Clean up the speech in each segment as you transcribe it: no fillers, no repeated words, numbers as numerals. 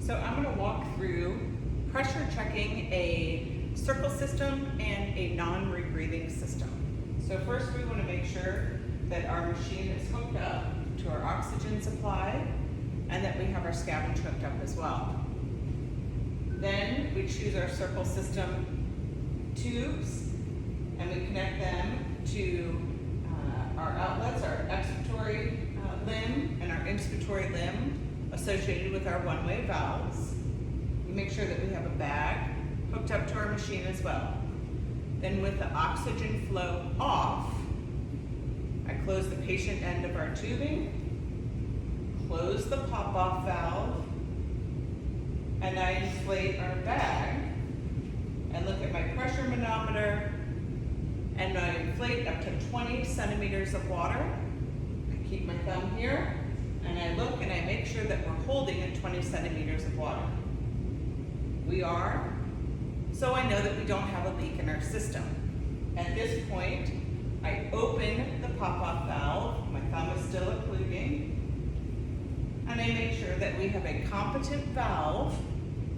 So I'm going to walk through pressure checking a circle system and a non-rebreathing system. So first we want to make sure that our machine is hooked up to our oxygen supply and that we have our scavenge hooked up as well. Then we choose our circle system tubes and we connect them to our outlets, our expiratory limb and our inspiratory limb associated with our one-way valves. We make sure that we have a bag hooked up to our machine as well. Then with the oxygen flow off, I close the patient end of our tubing, close the pop-off valve, and I inflate our bag and look at my pressure manometer, and I inflate up to 20 centimeters of water. I keep my thumb here, and I look and I make sure that we're holding at 20 centimeters of water. We are, so I know that we don't have a leak in our system. At this point, I open the pop-off valve, my thumb is still occluding, and I make sure that we have a competent valve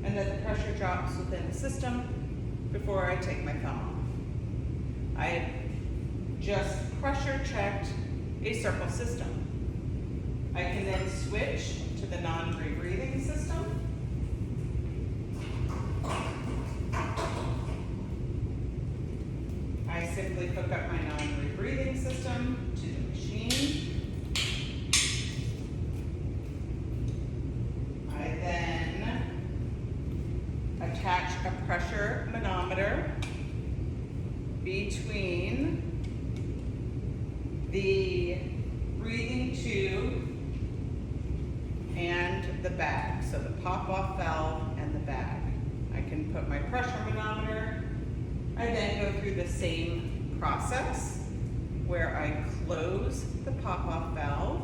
and that the pressure drops within the system before I take my thumb off. I just pressure checked a circle system. I can then switch to the non-rebreathing system. I simply hook up my non-rebreathing system to the machine. I then attach a pressure manometer between the breathing tube and the bag, so the pop-off valve and the bag. I can put my pressure manometer. I then go through the same process where I close the pop-off valve,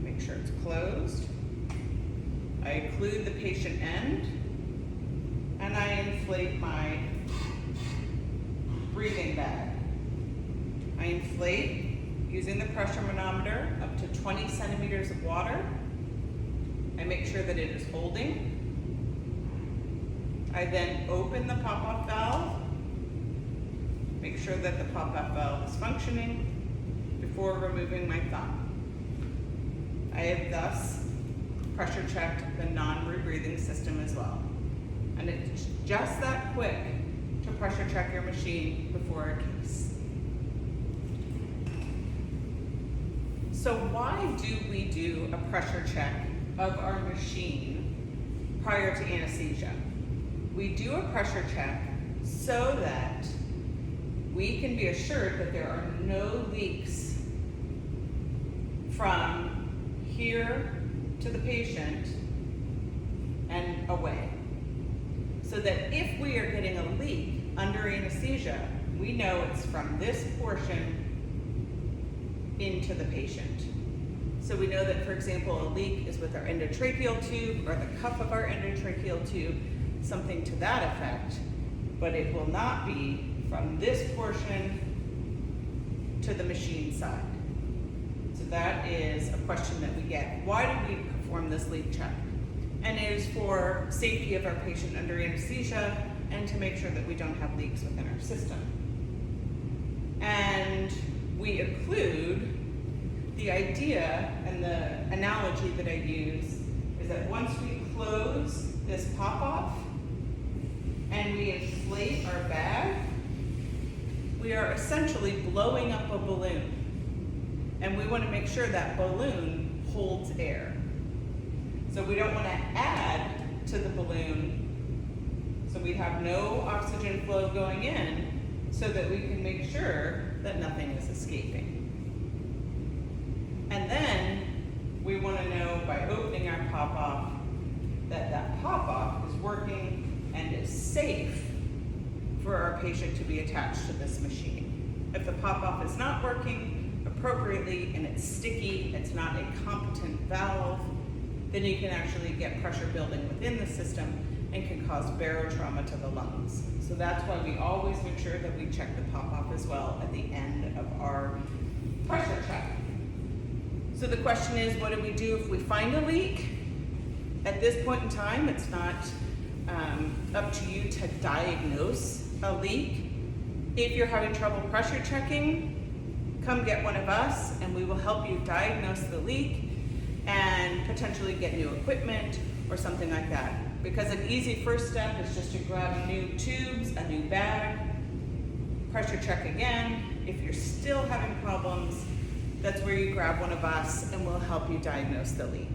make sure it's closed. I occlude the patient end, and I inflate my breathing bag. I inflate using the pressure manometer up to 20 centimeters of water. I make sure that it is holding. I then open the pop-off valve, make sure that the pop-off valve is functioning before removing my thumb. I have thus pressure checked the non-rebreathing system as well. And it's just that quick to pressure check your machine before a case. So why do we do a pressure check of our machine prior to anesthesia? We do a pressure check so that we can be assured that there are no leaks from here to the patient and away. So that if we are getting a leak under anesthesia, we know it's from this portion into the patient. So we know that, for example, a leak is with our endotracheal tube or the cup of our endotracheal tube, something to that effect, but it will not be from this portion to the machine side. So that is a question that we get. Why do we perform this leak check? And it is for safety of our patient under anesthesia and to make sure that we don't have leaks within our system. And we include the idea and the analogy that I use is that once we close this pop-off and we inflate our bag, we are essentially blowing up a balloon. And we want to make sure that balloon holds air. So we don't want to add to the balloon, so we have no oxygen flow going in, so that we can make sure that nothing is escaping. And then we want to know by opening our pop-off that that pop-off is working and is safe for our patient to be attached to this machine. If the pop-off is not working appropriately and it's sticky, it's not a competent valve, then you can actually get pressure building within the system and can cause barotrauma to the lungs. So that's why we always make sure that we check the pop-off as well at the end of our pressure check. So the question is, what do we do if we find a leak? At this point in time, it's not up to you to diagnose a leak. If you're having trouble pressure checking, come get one of us and we will help you diagnose the leak and potentially get new equipment or something like that. Because an easy first step is just to grab new tubes, a new bag, pressure check again. If you're still having problems, that's where you grab one of us and we'll help you diagnose the leak.